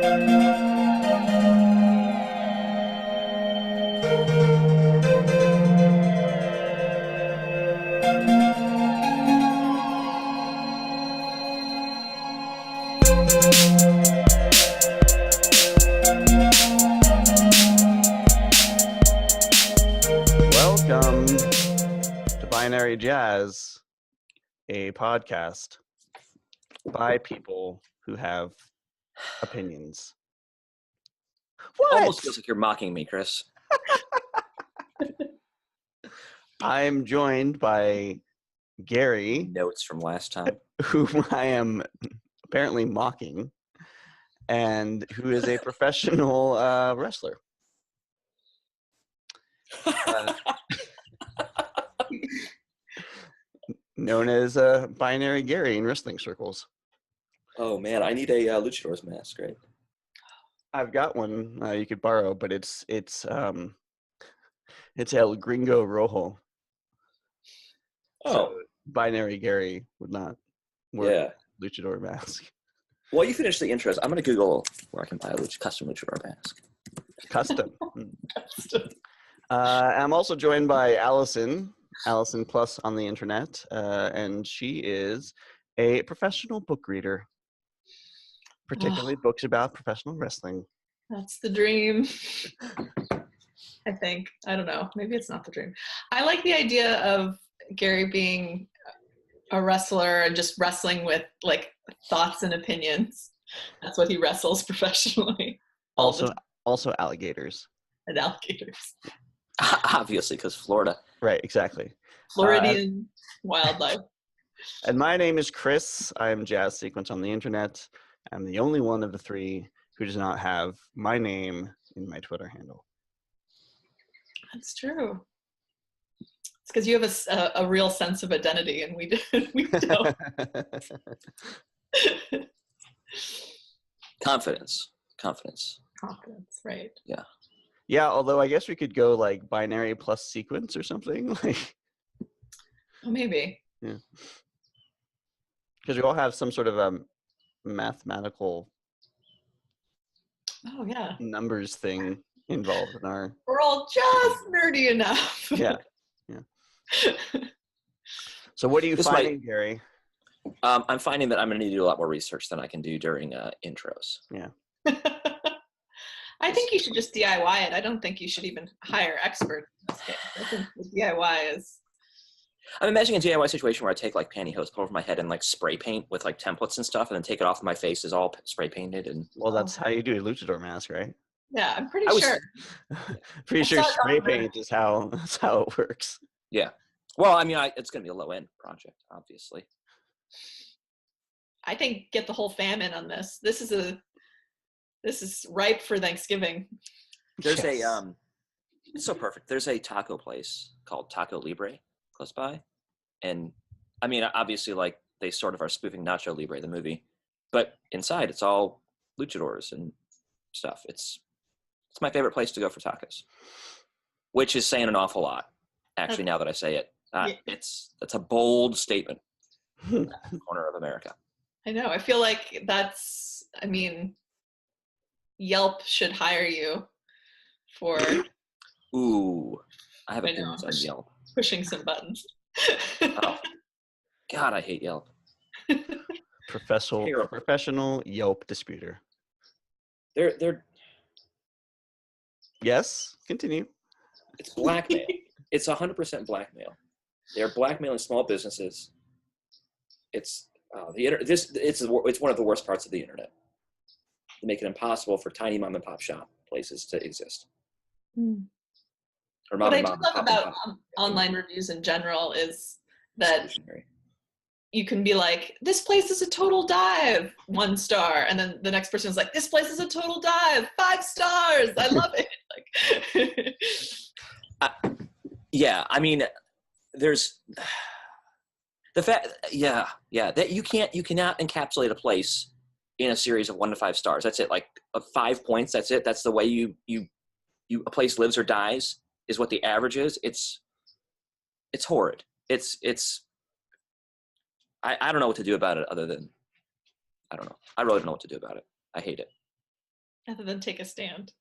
Welcome to Binary Jazz, a podcast by people who have opinions. What? Almost feels like you're mocking me, Chris. I'm joined by Gary, Notes from last time. whom I am apparently mocking, and who is a professional wrestler. Known as Binary Gary in wrestling circles. Oh man, I need a luchador's mask, right? I've got one you could borrow, but it's El Gringo Rojo. Oh, So Binary Gary would not work yeah. luchador mask. Well, you finish the intros. I'm gonna Google where I can buy a custom luchador mask. Custom. I'm also joined by Allison Plus on the internet, and she is a professional book reader, particularly books about professional wrestling. That's the dream. I think. I don't know. Maybe it's not the dream. I like the idea of Gary being a wrestler and just wrestling with like thoughts and opinions. That's what he wrestles professionally. Also alligators. And alligators. Obviously, because Florida. Right, exactly. Floridian wildlife. And my name is Chris. I'm Jazz Sequence on the internet. I'm the only one of the three who does not have my name in my Twitter handle. That's true. It's because you have a real sense of identity, and we don't. Confidence, right? Yeah. Yeah, although I guess we could go like binary plus sequence or something. Like, Oh, maybe. yeah. Because we all have some sort of mathematical numbers thing involved in our... We're all just nerdy enough. Yeah. So what are you finding, Gary? I'm finding that I'm going to need to do a lot more research than I can do during intros. Yeah. I think you should just DIY it. I don't think you should even hire experts in this case. I think the DIY is... I'm imagining a DIY situation where I take like pantyhose, put over my head, and like spray paint with like templates and stuff, and then take it off my face is all spray painted. And well, that's how you do a luchador mask, right? Yeah, I'm pretty sure. Pretty sure spray paint is that's how it works. Yeah. Well, I mean, it's going to be a low end project, obviously. I think get the whole fam in on this. This is ripe for Thanksgiving. There's it's so perfect. There's a taco place called Taco Libre close by. And I mean, obviously, like they sort of are spoofing Nacho Libre, the movie, but inside it's all luchadors and stuff. It's my favorite place to go for tacos, which is saying an awful lot. Actually, now that I say it, it's a bold statement. Corner of America. I know. I feel like Yelp should hire you for... Ooh, I have opinions on Yelp. Pushing some buttons. Oh, God, I hate Yelp. Professional Yelp disputer. They're. Yes, continue. It's blackmail. It's 100% blackmail. They're blackmailing small businesses. It's it's one of the worst parts of the internet. They make it impossible for tiny mom and pop shop places to exist. Or what I do love about online reviews in general is that you can be like, this place is a total dive, 1 star, and then the next person is like, this place is a total dive, 5 stars, I love it. Yeah, I mean, there's the fact, that you cannot encapsulate a place in a series of 1 to 5 stars. That's it. Like 5 points. That's it. That's the way you a place lives or dies is what the average is. It's horrid. I don't know what to do about it other than, I don't know. I really don't know what to do about it. I hate it. rather than take a stand?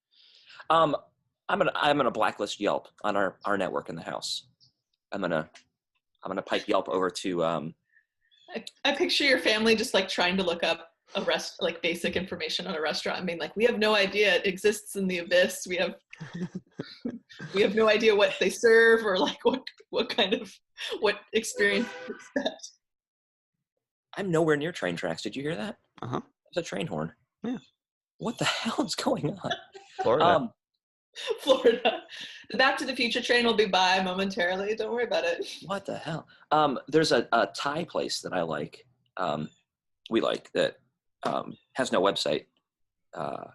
I'm gonna blacklist Yelp on our network in the house. I'm gonna pipe Yelp over to I picture your family just like trying to look up like basic information on a restaurant. I mean, like, we have no idea it exists in the abyss. We have no idea what they serve or like what experience to expect. I'm nowhere near train tracks. Did you hear that? Uh-huh. There's a train horn. Yeah. What the hell is going on? Florida. Florida. The Back to the Future train will be by momentarily. Don't worry about it. What the hell? There's a Thai place that I like. We like that has no website,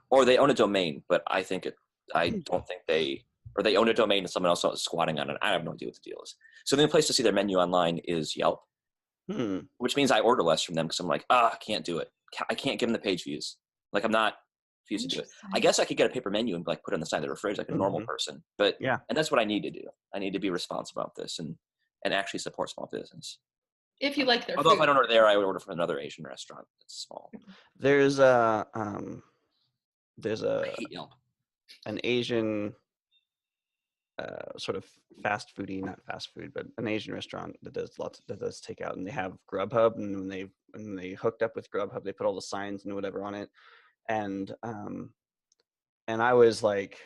or they own a domain, but I don't think they own a domain and someone else is squatting on it. I have no idea what the deal is. So the only place to see their menu online is Yelp, which means I order less from them because I'm like, I can't do it. I can't give them the page views. Like, I'm not fused to do it. I guess I could get a paper menu and like put it on the side of the refrigerator like a normal person, but yeah, and that's what I need to do. I need to be responsible about this and actually support small business. If you like their Although food. if I don't order there, I would order from another Asian restaurant that's small. there's a I hate Yelp. an Asian sort of fast foodie, not fast food, but an Asian restaurant that does takeout, and they have Grubhub, and when they hooked up with Grubhub, they put all the signs and whatever on it, and I was like,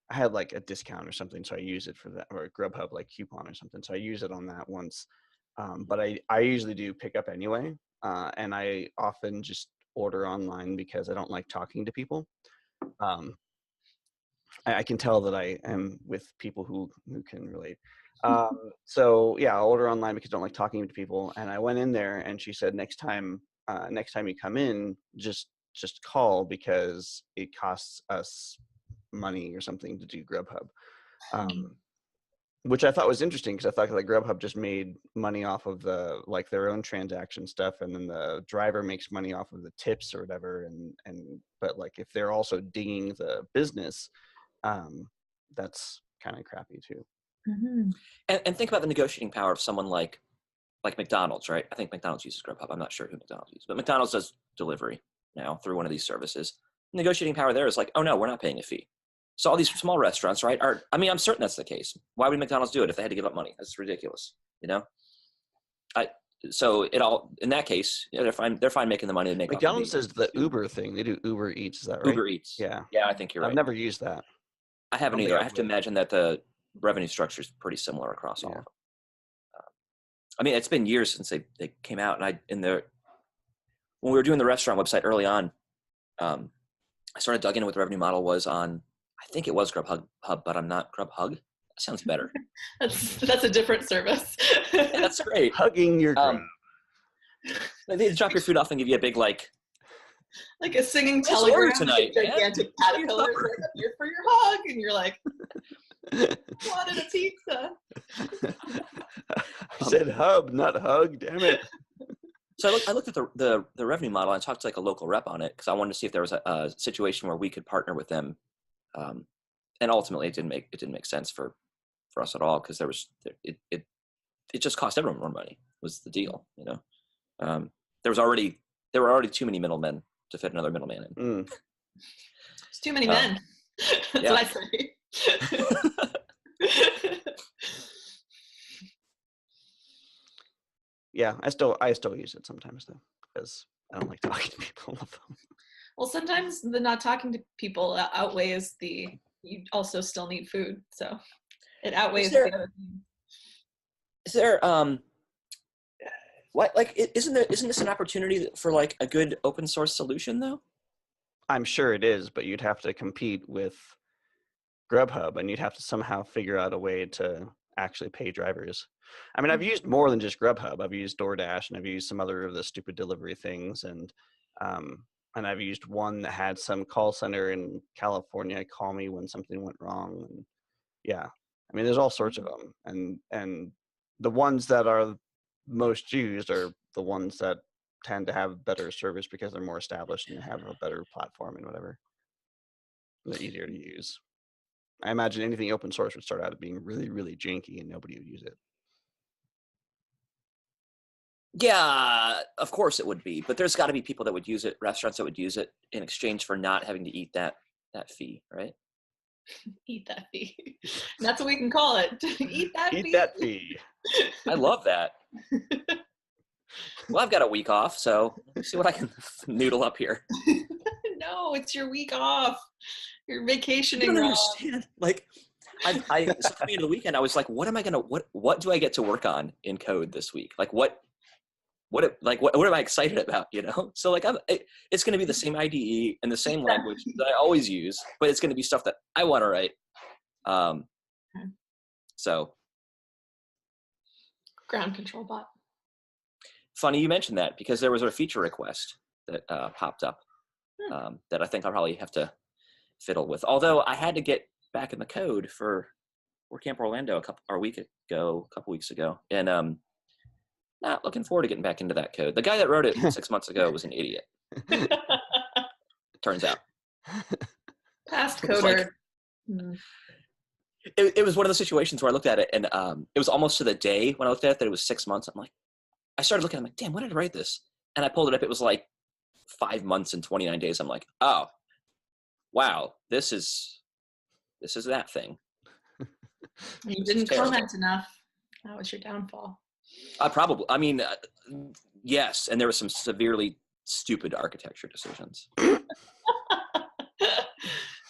I had like a discount or something, so I use it for that, or a Grubhub like coupon or something, so I use it on that once, but I usually do pick up anyway, and I often just order online because I don't like talking to people. I can tell that I am with people who can relate. So yeah, I'll order online because I don't like talking to people. And I went in there, and she said, next time you come in, just call because it costs us money or something to do Grubhub. Which I thought was interesting because I thought like Grubhub just made money off of their own transaction stuff, and then the driver makes money off of the tips or whatever. But like if they're also dinging the business, that's kind of crappy too. And think about the negotiating power of someone like McDonald's, right? I think McDonald's uses Grubhub. I'm not sure who McDonald's uses, but McDonald's does delivery now through one of these services. Negotiating power there is like, oh no, we're not paying a fee. So all these small restaurants, right, I'm certain that's the case. Why would McDonald's do it if they had to give up money? That's ridiculous, you know? So it all, in that case, they're fine making the money to make. McDonald's does the Uber thing. They do Uber Eats, is that right? Uber Eats. Yeah. Yeah, I think you're right. I've never used that. I haven't either. I have to imagine that the revenue structure is pretty similar across all of them. I mean, it's been years since they came out, and when we were doing the restaurant website early on, I sort of dug into what the revenue model was on. I think it was Grubhub, but I'm not Grubhug. That sounds better. that's a different service. Yeah, that's great. Hugging your Grub. They drop your food off and give you a big like a singing telegram tonight, with a gigantic caterpillar right up here for your hug, and you're like, wanted a pizza. I said hub, not hug. Damn it. So I looked at the revenue model and talked to like a local rep on it because I wanted to see if there was a situation where we could partner with them, and ultimately it didn't make sense for us at all because it just cost everyone more money was the deal, you know. There were already too many middlemen to fit another middleman in. It's too many men. That's yeah. what I say. Yeah, I still use it sometimes though because I don't like talking to people on the phone. Well, sometimes the not talking to people outweighs you also still need food, so it outweighs the other thing. Is there what like isn't this an opportunity for like a good open source solution though? I'm sure it is, but you'd have to compete with Grubhub, and you'd have to somehow figure out a way to actually pay drivers. I mean, I've used more than just Grubhub. I've used DoorDash, and I've used some other of the stupid delivery things, and I've used one that had some call center in California call me when something went wrong. And yeah, I mean, there's all sorts of them, and the ones that are most used are the ones that tend to have better service because they're more established and have a better platform and whatever. They're easier to use. I imagine anything open source would start out as being really, really janky and nobody would use it. Yeah, of course it would be, but there's got to be people that would use it, restaurants that would use it in exchange for not having to eat that that fee, right? Eat that fee. And that's what we can call it. Eat that Eat fee. that fee. I love that. Well, I've got a week off, so let me see what I can noodle up here. No, it's your week off. You're You vacationing, don't Rob. understand. Like, so coming into the weekend, I was like, what do I get to work on in code this week? Like, what am I excited about? You know? So like, it's going to be the same IDE and the same language that I always use, but it's going to be stuff that I want to write. So. Ground control bot. Funny you mentioned that, because there was a feature request that popped up that I think I'll probably have to fiddle with. Although I had to get back in the code for WordCamp Orlando a couple weeks ago, and not looking forward to getting back into that code. The guy that wrote it 6 months ago was an idiot. Turns out. Past It was coder. It was one of those situations where I looked at it, and it was almost to the day when I looked at it that it was 6 months. I'm like, I started looking, I'm like, damn, when did I write this? And I pulled it up. It was like 5 months and 29 days. I'm like, oh, wow, this is that thing. You didn't comment enough. That was your downfall. Yes. And there were some severely stupid architecture decisions. You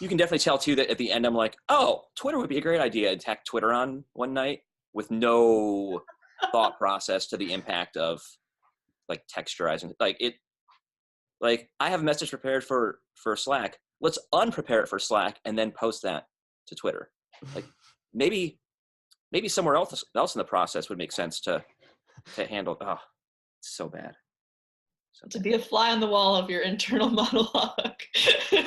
can definitely tell too that at the end, I'm like, oh, Twitter would be a great idea. And tack Twitter on one night with no thought process to the impact of like texturizing. Like I have a message prepared for Slack. Let's unprepare it for Slack and then post that to Twitter. Like maybe somewhere else in the process would make sense to handle. Oh, it's so bad. To be a fly on the wall of your internal monologue.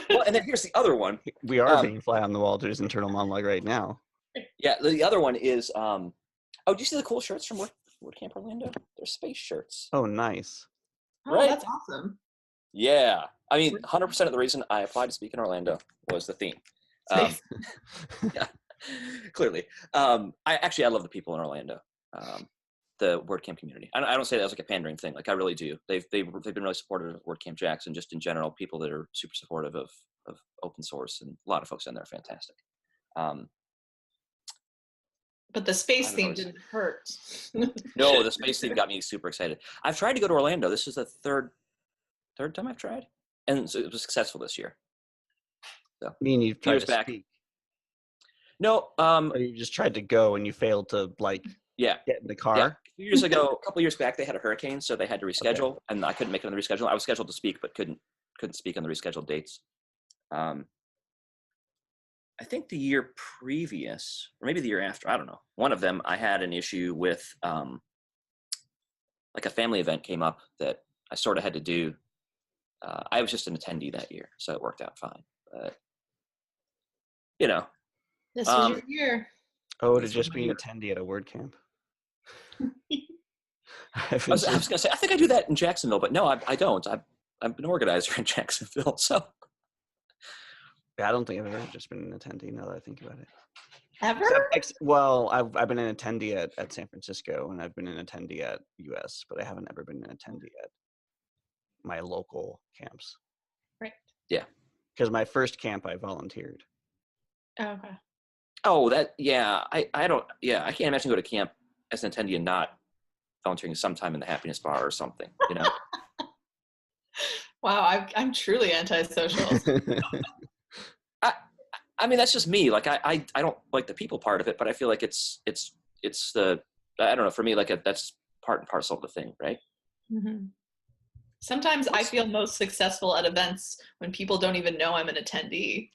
Well, and then here's the other one. We are being fly on the wall to his internal monologue right now. Yeah, the other one is, do you see the cool shirts from WordCamp Orlando? They're space shirts. Oh, nice. Oh, right? That's awesome. Yeah. I mean, 100% of the reason I applied to speak in Orlando was the theme. Yeah, clearly. I love the people in Orlando. The WordCamp community. I don't say that as like a pandering thing. Like I really do. They've been really supportive of WordCamp Jackson, just in general. People that are super supportive of open source, and a lot of folks in there are fantastic. But the space theme didn't hurt. No, the space theme got me super excited. I've tried to go to Orlando. This is the third time I've tried, and so it was successful this year. So, I mean, you've tried to speak. No, or you just tried to go and you failed to get in the car. Yeah. A couple years back, they had a hurricane, so they had to reschedule, and I couldn't make it on the reschedule. I was scheduled to speak, but couldn't speak on the rescheduled dates. I think the year previous, or maybe the year after, I don't know. One of them, I had an issue with, like a family event came up that I sort of had to do. I was just an attendee that year, so it worked out fine. But this was your year. Oh, to just be an attendee at a WordCamp. I was going to say, I think I do that in Jacksonville, but no, I don't. I'm an organizer in Jacksonville, so. Yeah, I don't think I've ever just been an attendee now that I think about it. Ever? Well, I've been an attendee at San Francisco, and I've been an attendee at US, but I haven't ever been an attendee at my local camps. Right. Yeah. Because my first camp, I volunteered. Oh, okay. Oh, I can't imagine go to camp as an attendee and not volunteering sometime in the happiness bar or something, Wow, I'm truly antisocial. I mean, that's just me. Like, I don't like the people part of it, but I feel like it's the, I don't know, for me, like that's part and parcel of the thing, right? Mm-hmm. Sometimes I feel most successful at events when people don't even know I'm an attendee.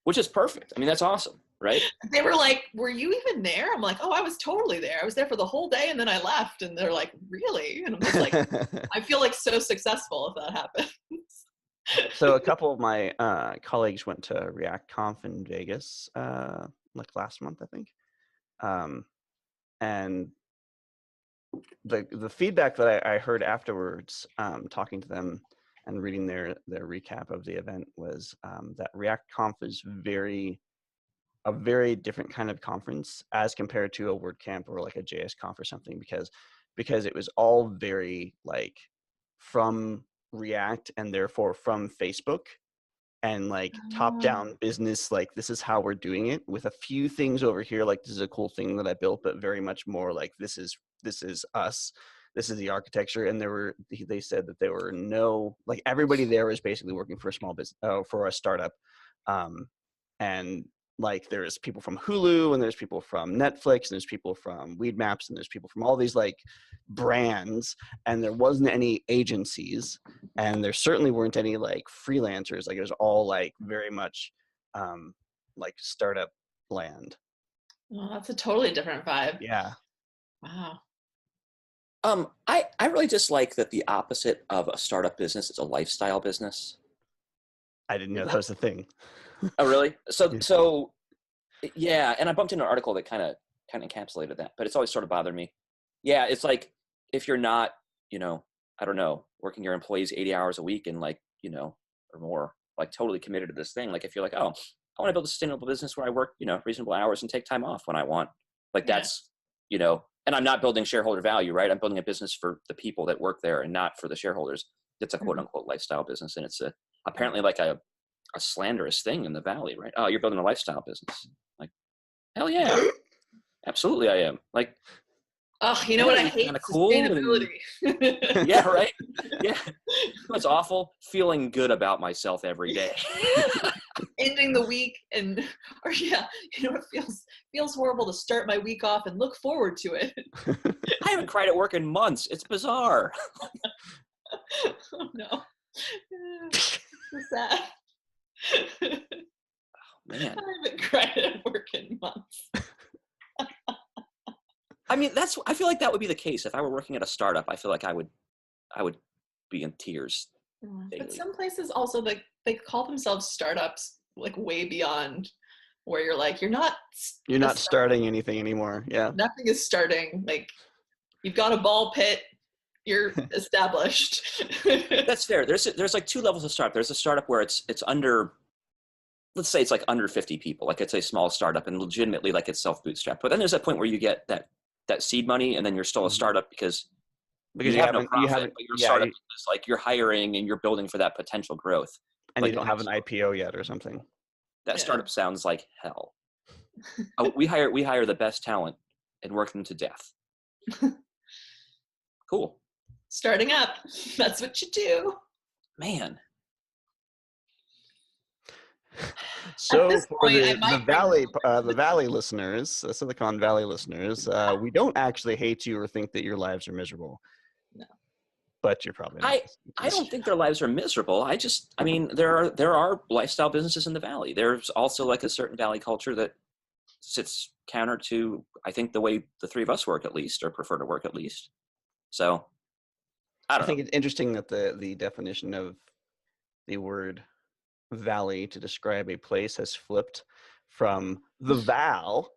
Which is perfect. I mean, that's awesome, right? They were like, were you even there? I'm like, oh, I was totally there. I was there for the whole day, and then I left. And they're like, really? And I'm just like, I feel like so successful if that happens. So a couple of my colleagues went to ReactConf in Vegas like last month, I think. And the feedback that I heard afterwards, talking to them and reading their recap of the event, was that ReactConf is a very different kind of conference as compared to a WordCamp or like a JSConf or something, because it was all very like from React and therefore from Facebook, and like top-down business, like this is how we're doing it, with a few things over here, like this is a cool thing that I built, but very much more like this is us, this is the architecture. And they said that there were no, like everybody there was basically working for a small business, for a startup. And like there's people from Hulu, and there's people from Netflix, and there's people from Weed Maps, and there's people from all these like brands, and there wasn't any agencies, and there certainly weren't any like freelancers. Like it was all like very much like startup land. Well, that's a totally different vibe. Yeah. Wow. I really dislike that the opposite of a startup business is a lifestyle business. I didn't know that was a thing. Oh, really? Yeah. So, yeah. And I bumped into an article that kind of encapsulated that, but it's always sort of bothered me. Yeah, it's like if you're not, I don't know, working your employees 80 hours a week and like, or more, like totally committed to this thing. Like if you're like, oh, I want to build a sustainable business where I work, reasonable hours and take time off when I want. Like that's, and I'm not building shareholder value, right? I'm building a business for the people that work there and not for the shareholders. It's a quote unquote lifestyle business. And it's apparently like a slanderous thing in the Valley, right? Oh, you're building a lifestyle business. Like, hell yeah. Absolutely I am. Like, oh, you know what I hate? Cool sustainability. Yeah, right? Yeah. It's awful. Feeling good about myself every day. Ending the week it feels horrible to start my week off and look forward to it. I haven't cried at work in months. It's bizarre. Oh no. So sad. Oh, man. I haven't cried at work in months. I mean, I feel like that would be the case. If I were working at a startup, I feel like I would be in tears daily. But some places also, like, they call themselves startups, like way beyond where you're like, you're not starting anything anymore. Yeah. Nothing is starting. Like, you've got a ball pit, you're established. That's fair. There's like two levels of startup. There's a startup where it's under, let's say it's like under 50 people, like it's a small startup and legitimately like it's self-bootstrapped. But then there's that point where you get that seed money, and then you're still a startup because you have no profit, but your startup is like you're hiring and you're building for that potential growth. And like, you don't have an IPO yet or something. That startup sounds like hell. Oh, we hire the best talent and work them to death. Cool. Starting up. That's what you do. Man. So for the Valley listeners, Silicon Valley listeners, we don't actually hate you or think that your lives are miserable. No. But you're probably not. I don't think their lives are miserable. I mean, there are lifestyle businesses in the Valley. There's also like a certain Valley culture that sits counter to, I think, the way the three of us work at least, or prefer to work at least. So I think it's interesting that the definition of the word Valley to describe a place has flipped from the Val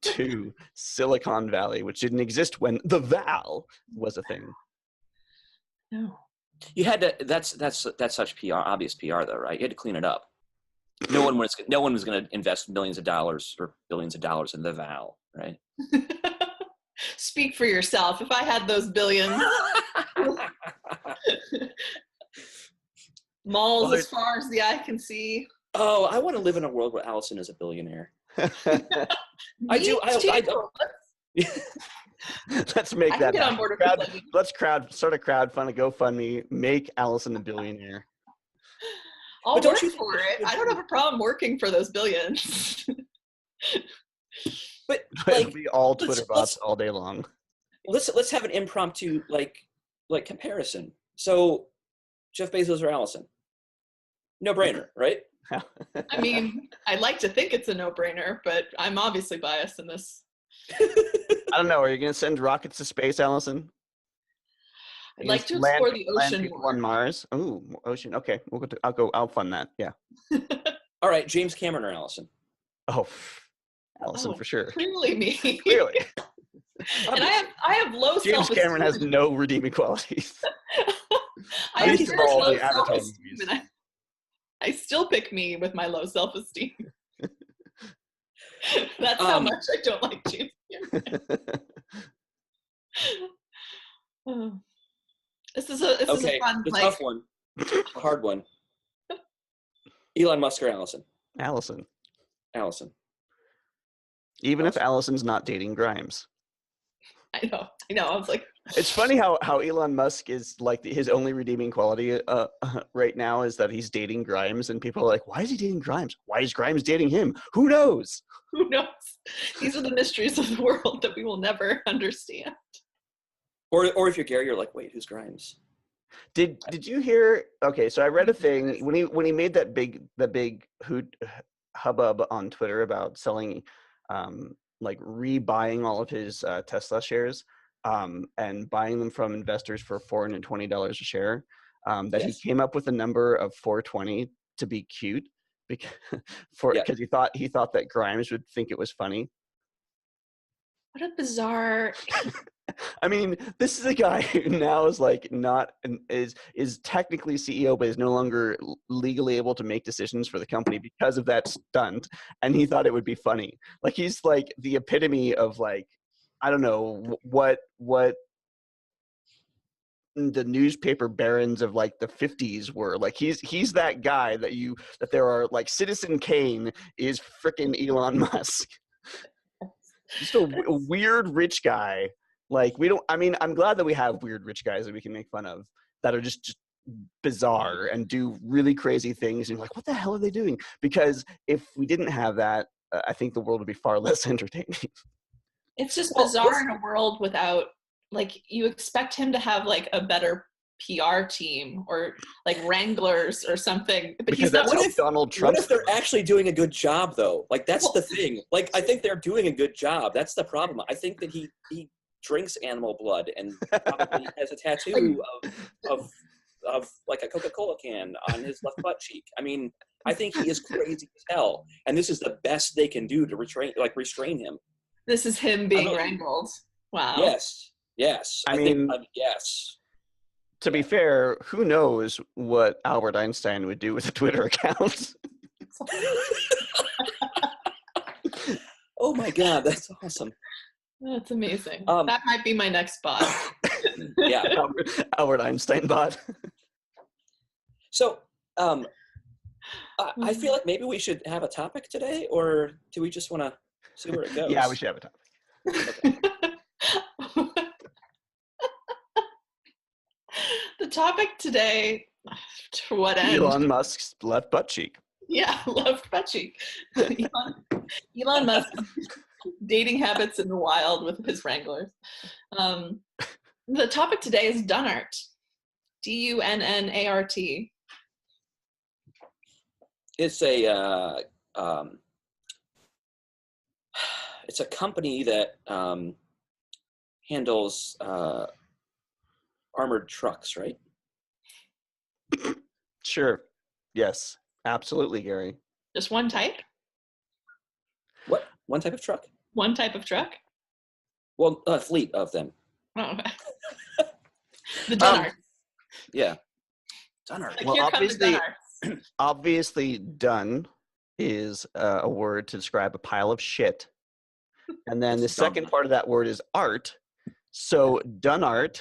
to Silicon Valley, which didn't exist when the Val was a thing. No. You had to. That's such PR, obvious PR though, right? You had to clean it up. No one was going to invest millions of dollars or billions of dollars in the Val, right? Speak for yourself. If I had those billions. Malls as far as the eye can see. Oh, I want to live in a world where Allison is a billionaire. I do. Let's make that. Get on board Let's start a crowdfund, GoFundMe, make Allison a billionaire. I'll work for it. I don't have a problem working for those billions. But it'll be all Twitter bots all day long. Let's have an impromptu like comparison. So, Jeff Bezos or Allison? No brainer, right? I mean, I'd like to think it's a no-brainer, but I'm obviously biased in this. I don't know. Are you going to send rockets to space, Allison? I'd like to explore the ocean more. On Mars. Oh, ocean. Okay, I'll fund that. Yeah. All right, James Cameron or Allison? Oh, Allison for sure. Clearly me. Clearly. And I have low self-esteem. James Cameron has no redeeming qualities. I have low self-esteem, and I still pick me with my low self-esteem. That's how much I don't like James Cameron. This is a fun, tough one, a hard one. Elon Musk or Allison? Allison. Allison. Even if Allison. Allison's not dating Grimes. I know. I was like, It's funny how Elon Musk is like his only redeeming quality right now is that he's dating Grimes, and people are like, why is he dating Grimes? Why is Grimes dating him? Who knows? who knows? These are the mysteries of the world that we will never understand. Or if you're Gary, you're like, wait, who's Grimes? Did you hear? Okay, so I read a thing when he made that big hubbub on Twitter about selling, like rebuying all of his Tesla shares, and buying them from investors for $420 a share. That Yes. he came up with a number of 420 to be cute because he thought that Grimes would think it was funny. What a bizarre. I mean, this is a guy who now is like is technically CEO, but is no longer legally able to make decisions for the company because of that stunt. And he thought it would be funny. Like he's like the epitome of like, I don't know what the newspaper barons of like the 50s were. Like he's that guy that there are like Citizen Kane is freaking Elon Musk. Just a weird rich guy. Like I'm glad that we have weird rich guys that we can make fun of that are just bizarre and do really crazy things. And you're like, what the hell are they doing? Because if we didn't have that, I think the world would be far less entertaining. It's just bizarre in a world without, like, you expect him to have like a better PR team or like wranglers or something, but Because he's not. that's how Donald Trump. What if they're actually doing a good job though? Like that's the thing. Like I think they're doing a good job. That's the problem. I think that he drinks animal blood and probably has a tattoo of like a Coca-Cola can on his left butt cheek. I mean, I think he is crazy as hell, and this is the best they can do to restrain him. This is him being wrangled. Wow. Yes. I mean, yes. To be fair, who knows what Albert Einstein would do with a Twitter account? Oh my God, that's awesome. That's amazing. That might be my next bot. Yeah. Albert Einstein bot. So, I feel like maybe we should have a topic today, or do we just want to see where it goes? Yeah, we should have a topic. Okay. The topic today, to what end? Elon Musk's left butt cheek. Yeah, left butt cheek. Elon Musk dating habits in the wild with his wranglers. The topic today is Dunnart. Dunnart. It's a company that handles armored trucks, right? Sure. Yes. Absolutely, Gary. Just one type? What? One type of truck? One type of truck? Well, a fleet of them. Oh, okay. The Dunnart. Yeah. Dunnart. Like, Well, here come the Dunnarts. Obviously, done is a word to describe a pile of shit. And then the second part of that word is art. So Dunnart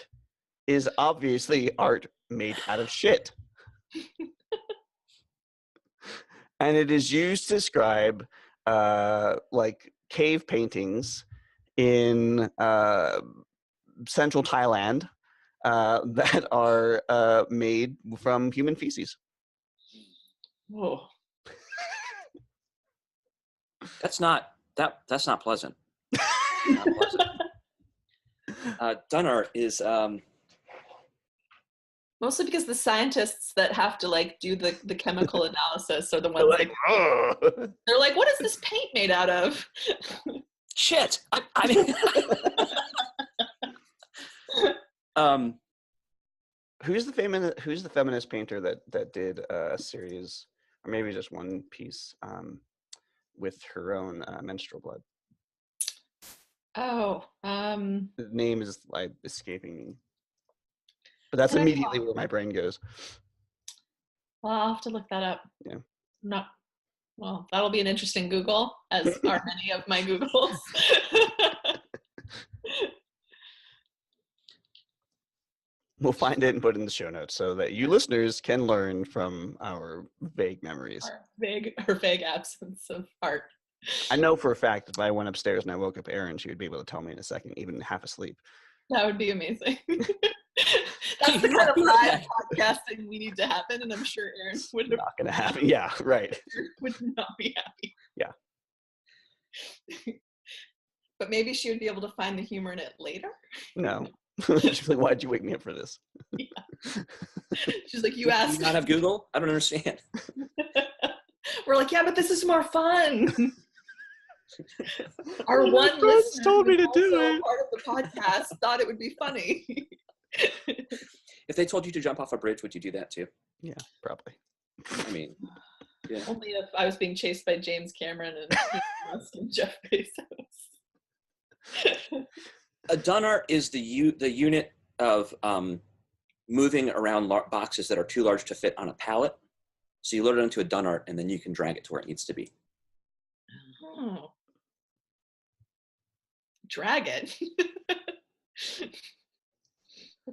is obviously art made out of shit. And it is used to describe like cave paintings in central Thailand that are made from human feces. Whoa. That's not pleasant. Not pleasant. Dunnart is Mostly because the scientists that have to like do the chemical analysis are the ones Like, they're like, what is this paint made out of? shit. I mean, who's the feminist painter that did a series, or maybe just one piece, with her own menstrual blood? Oh, The name is like escaping me, but that's Can I immediately where my brain goes. well, I'll have to look that up. Yeah. Not well, that'll be an interesting Google, as are many of my Googles. We'll find it and put it in the show notes so that you listeners can learn from our vague memories. Our vague absence of art. I know for a fact if I went upstairs and I woke up Erin, she would be able to tell me in a second, even half asleep. That would be amazing. That's the kind of live podcasting we need to happen, and I'm sure Erin would not going to happen. Yeah, right. Would not be happy. Yeah. But maybe she would be able to find the humor in it later. No. She's like, why'd you wake me up for this? Yeah. She's like, you asked. Do you not have Google? I don't understand. We're like, yeah, but this is more fun. Our one friends listener told me to do also it. part of the podcast thought it would be funny. If they told you to jump off a bridge, would you do that too? Yeah, probably. I mean, yeah. Only if I was being chased by James Cameron and Elon Musk and Jeff Bezos. A Dunnart is the unit of moving around boxes that are too large to fit on a pallet. So you load it into a Dunnart, and then you can drag it to where it needs to be. Oh. Drag it.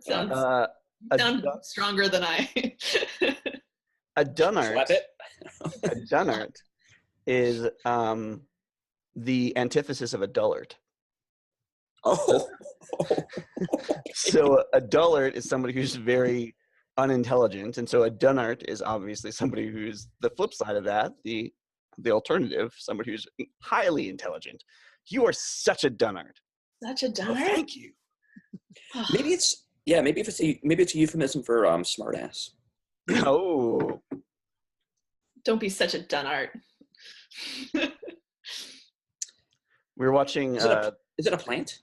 That sounds stronger than I. A Dunnart. Slap it. A Dunnart is the antithesis of a dullart. Oh. So a dullart is somebody who's very unintelligent, and so a Dunnart is obviously somebody who's the flip side of that, the alternative, somebody who's highly intelligent. You are such a Dunnart. Such a Dunnart? Oh, thank you. Maybe it's a euphemism for smartass. Oh. Don't be such a Dunnart. We're watching. Is it a plant?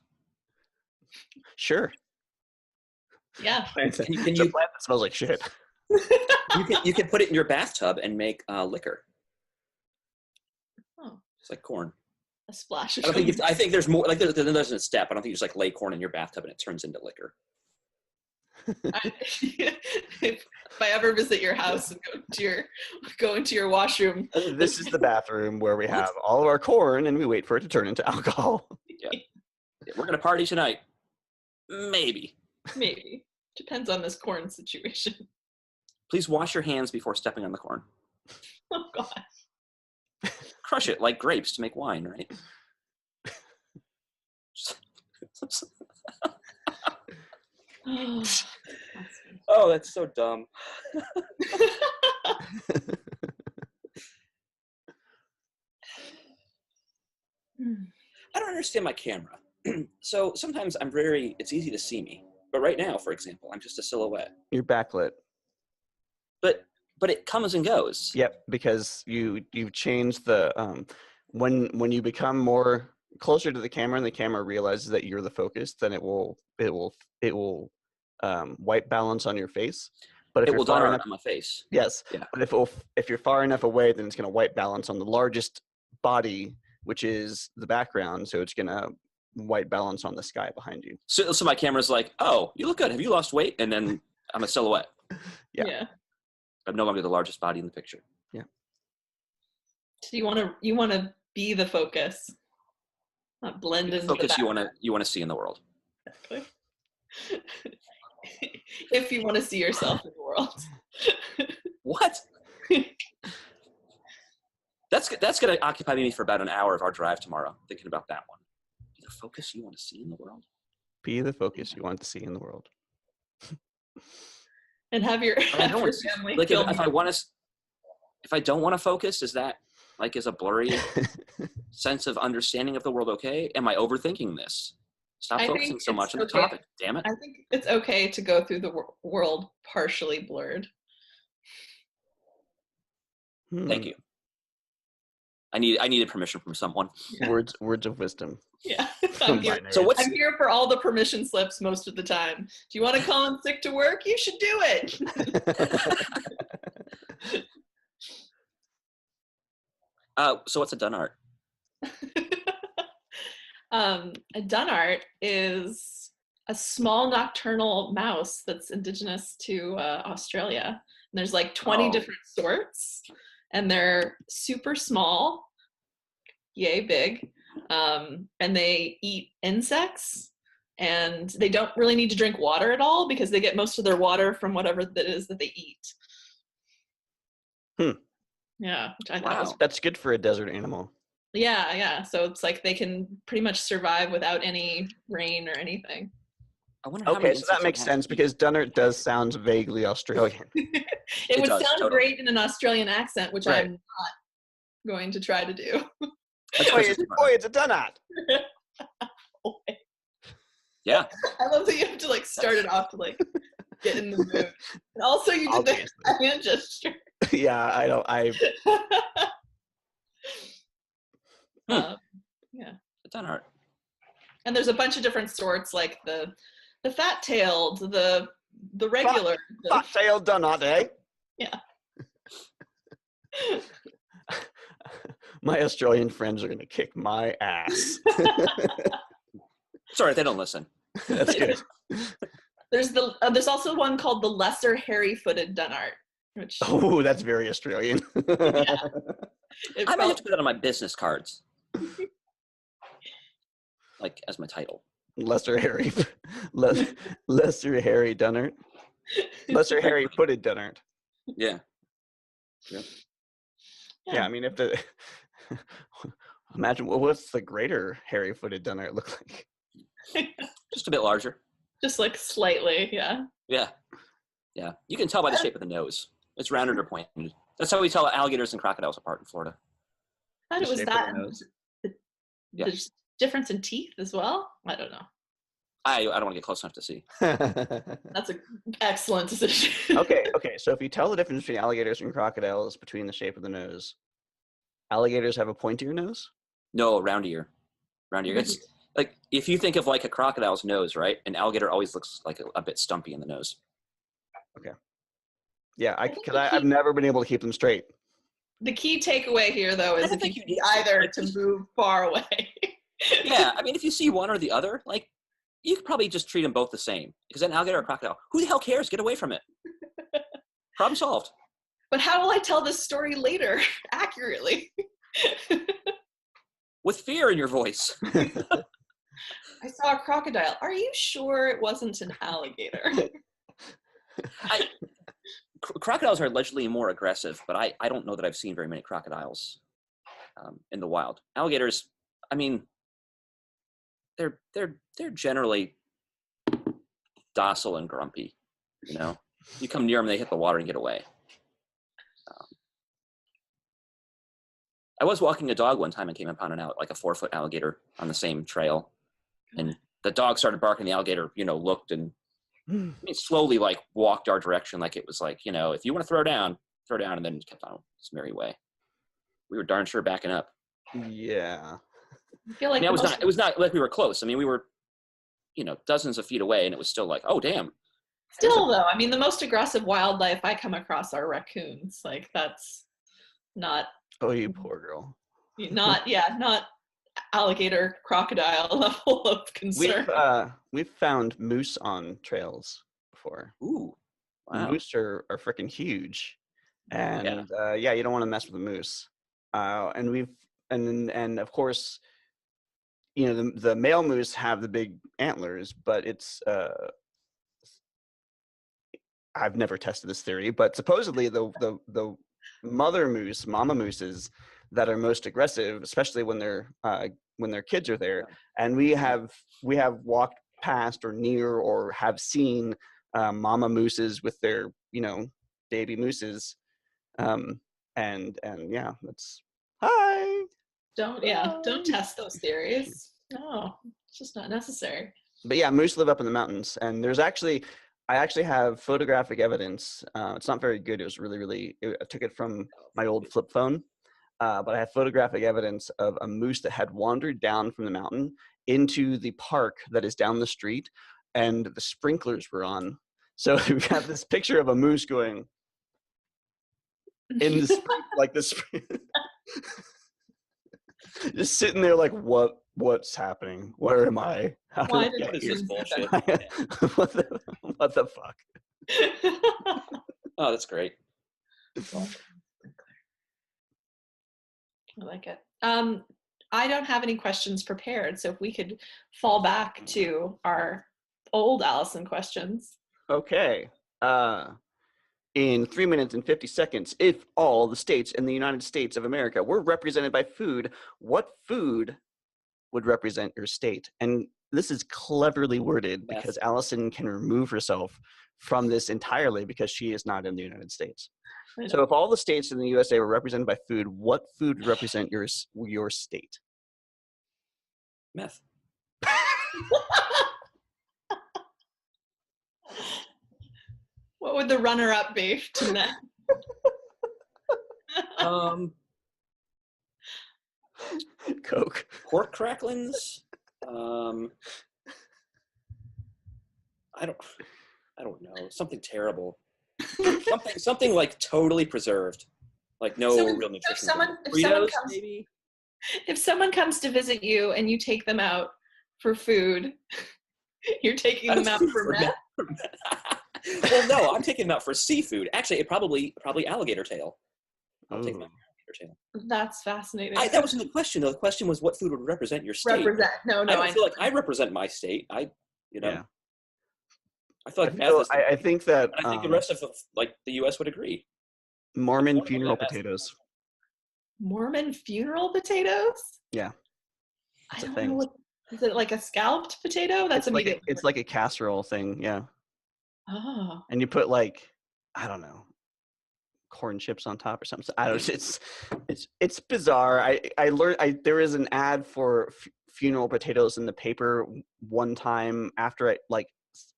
Sure. Yeah. It's a Can plant you that smells like shit. you can put it in your bathtub and make liquor. Oh. It's like corn. A splash of I think there's more. Like there's a step. I don't think you just like lay corn in your bathtub and it turns into liquor. If I ever visit your house and go into your washroom. This is the bathroom where we have all of our corn and we wait for it to turn into alcohol. Yeah. We're gonna party tonight. Maybe. Depends on this corn situation. Please wash your hands before stepping on the corn. Oh God. Crush it like grapes to make wine, right? Oh, that's so dumb. I don't understand my camera. So sometimes it's easy to see me. But right now, for example, I'm just a silhouette. You're backlit. But it comes and goes. Yep, because you've changed the when you become more closer to the camera and the camera realizes that you're the focus, then it will white balance on your face. But if it you're will far Dunnart enough, on my face. yes. Yeah. But if you're far enough away, then it's going to white balance on the largest body, which is the background. So it's going to white balance on the sky behind you. So my camera's like, oh, you look good. Have you lost weight? And then I'm a silhouette. Yeah. I'm no longer the largest body in the picture. Yeah. So you want to be the focus, not blend into Focus the you want to see in the world. Exactly. If you want to see yourself in the world. What? That's going to occupy me for about an hour of our drive tomorrow, thinking about that one. Be the focus you want to see in the world. Be the focus you want to see in the world. And have your family like film. if I don't want to focus, is that like is a blurry sense of understanding of the world okay? Am I overthinking this? Stop focusing so much on the topic. Damn it. I think it's okay to go through the world partially blurred. Thank you. I needed permission from someone. Yeah. Words of wisdom. Yeah. I'm here for all the permission slips most of the time. Do you want to call in sick to work? You should do it. So what's a Dunnart? A Dunnart is a small nocturnal mouse that's indigenous to Australia. And there's like 20 different sorts, and they're super small, yay big, and they eat insects. and they don't really need to drink water at all because they get most of their water from whatever that is that they eat. Yeah, which I thought was That's good for a desert animal. yeah. So it's like they can pretty much survive without any rain or anything. I wonder how Okay, many so that makes sense because Dunnart does sound vaguely Australian. It would does, sound totally. great in an Australian accent, which Right. I'm not going to try to do. Boy, it's a Dunnart. Yeah. I love that you have to like start it off to like get in the mood. And also you did Obviously. the hand gesture. Yeah, Yeah. Dunnart. And there's a bunch of different sorts, like the fat-tailed, the regular. Fat-tailed Dunnart, eh? Yeah. My Australian friends are going to kick my ass. Sorry, they don't listen. That's good. There's also one called the lesser hairy-footed Dunnart, which Oh, that's very Australian. yeah. I might have to put that on my business cards. Like as my title. Lesser hairy Dunnart. Lesser hairy footed Dunnart. Yeah. Yeah, I mean, if the imagine what's the greater hairy footed Dunnart look like? Just a bit larger. Just like slightly, yeah. Yeah. Yeah. You can tell by the shape of the nose. It's rounded or pointed. That's how we tell alligators and crocodiles apart in Florida. I thought it was shape of that. the nose. There's difference in teeth as well. I don't know. I don't want to get close enough to see. That's an excellent decision. Okay. So if you tell the difference between alligators and crocodiles between the shape of the nose, alligators have a pointier nose? No, round ear. It's like if you think of like a crocodile's nose, right? An alligator always looks like a bit stumpy in the nose. Okay. Yeah, because I've never been able to keep them straight. The key takeaway here, though, is if you need either to move far away. Yeah, I mean, if you see one or the other, like, you could probably just treat them both the same. Because an alligator or crocodile, who the hell cares? Get away from it. Problem solved. But how will I tell this story later accurately? With fear in your voice. I saw a crocodile. Are you sure it wasn't an alligator? Crocodiles are allegedly more aggressive, but I don't know that I've seen very many crocodiles in the wild. Alligators, I mean, they're generally docile and grumpy. You know, you come near them, they hit the water and get away. I was walking a dog one time and came upon like a 4-foot alligator on the same trail, and the dog started barking. The alligator, looked and slowly like walked our direction, like it was like, if you want to throw down, and then kept on its merry way. We were darn sure backing up. Yeah. I feel like it was not like we were close. I mean, we were, dozens of feet away, and it was still like, oh damn. Still though, I mean, the most aggressive wildlife I come across are raccoons. Like that's not. Oh, you poor girl. Not alligator, crocodile level of concern. We've found moose on trails before. Ooh, wow. Moose are freaking huge, and you don't want to mess with a moose. And of course, the male moose have the big antlers, but it's I've never tested this theory, but supposedly the mama mooses that are most aggressive, especially when their kids are there. And we have walked past or near or have seen mama mooses with their baby mooses, and that's hi. Don't test those theories. No, it's just not necessary. But yeah, moose live up in the mountains, and I actually have photographic evidence. It's not very good. It was I took it from my old flip phone. But I have photographic evidence of a moose that had wandered down from the mountain into the park that is down the street, and the sprinklers were on. So we have this picture of a moose going in the like this, just sitting there like, what's happening? Where am I? Why did what is this bullshit? What the fuck? Oh, that's great. I like it. I don't have any questions prepared, so if we could fall back to our old Allison questions. Okay. In 3 minutes and 50 seconds, if all the states in the United States of America were represented by food, what food would represent your state? And this is cleverly worded because Allison can remove herself from this entirely because she is not in the United States. So if all the states in the USA were represented by food, what food would represent your state? Meth. What would the runner-up be to that? Coke. Pork cracklings. I don't know. Something terrible. something like totally preserved. Like no real nutrition. Fritos, maybe? If someone comes to visit you and you take them out for food, you're taking them out for meth? Well, no, I'm taking them out for seafood. Actually, probably alligator tail. I'm taking them out for alligator tail. That's fascinating. That wasn't the question, though. The question was what food would represent your state. No. I feel like I represent my state. Yeah. I feel like I think that I think the rest of the U.S. would agree. Mormon funeral potatoes. Mormon funeral potatoes? Yeah. I don't know what. Is it like a scalloped potato? That's immediate. It's like a casserole thing, yeah. Oh. And you put I don't know, corn chips on top or something. I don't. It's bizarre. I learned there is an ad for funeral potatoes in the paper one time after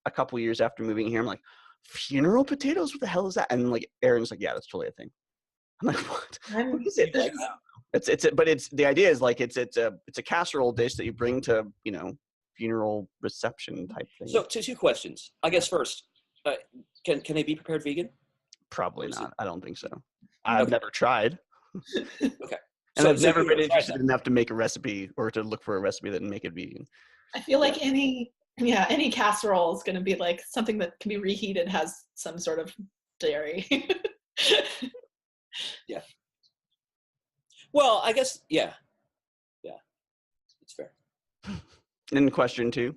a couple years after moving here. I'm like, funeral potatoes? What the hell is that? And Aaron's like, yeah, that's totally a thing. I'm like, what? What is it? But the idea is it's a casserole dish that you bring to funeral reception type thing. So two questions. I guess first, can they be prepared vegan? Probably not. I don't think so. I've never tried. Okay. And I've never been interested enough to make a recipe or to look for a recipe that make it vegan. I feel like any casserole is going to be like something that can be reheated, has some sort of dairy. Yeah. Well, I guess, yeah. Yeah. It's fair. And question 2.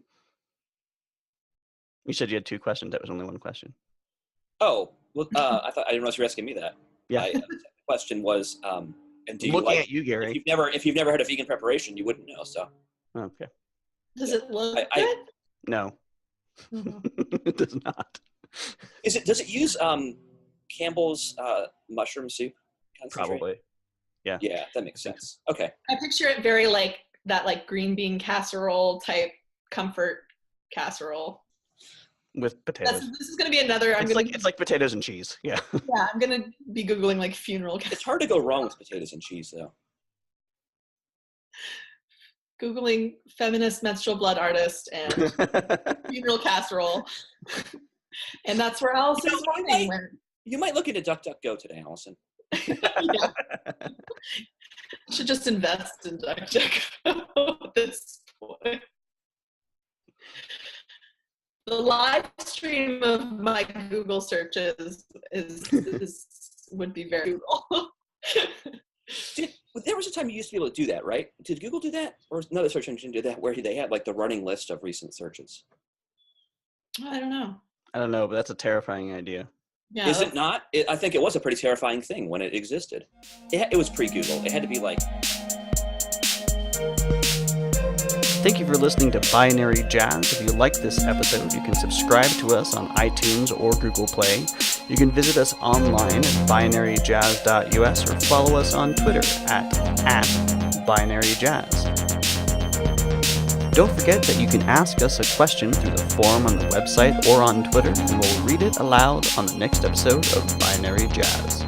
You said you had 2 questions. That was only 1 question. Oh, well, I didn't realize you were asking me that. Yeah. The question was, and do you looking at you, Gary? If you've never had a vegan preparation, you wouldn't know. So. Okay. Does it look good? No. It does not. Does it use Campbell's mushroom soup? Probably. Yeah. Yeah, that makes sense. Okay. I picture it very like that, green bean casserole type comfort casserole. With potatoes. This is going to be another. It's like potatoes and cheese. Yeah. Yeah, I'm going to be Googling funeral casserole. It's hard to go wrong with potatoes and cheese, though. Googling feminist menstrual blood artist and funeral casserole. And that's where Allison's morning went. You might look into DuckDuckGo today, Allison. Yeah. Should just invest in DuckDuckGo at this point. The live stream of my Google searches would be very Google. There was a time you used to be able to do that, right? Did Google do that? Or another search engine do that where they had the running list of recent searches? I don't know. But that's a terrifying idea. Yeah, Is it not? I think it was a pretty terrifying thing when it existed. It was pre-Google. It had to be Thank you for listening to Binary Jazz. If you like this episode, you can subscribe to us on iTunes or Google Play. You can visit us online at binaryjazz.us or follow us on Twitter at binaryjazz. Don't forget that you can ask us a question through the forum on the website or on Twitter, and we'll read it aloud on the next episode of Binary Jazz.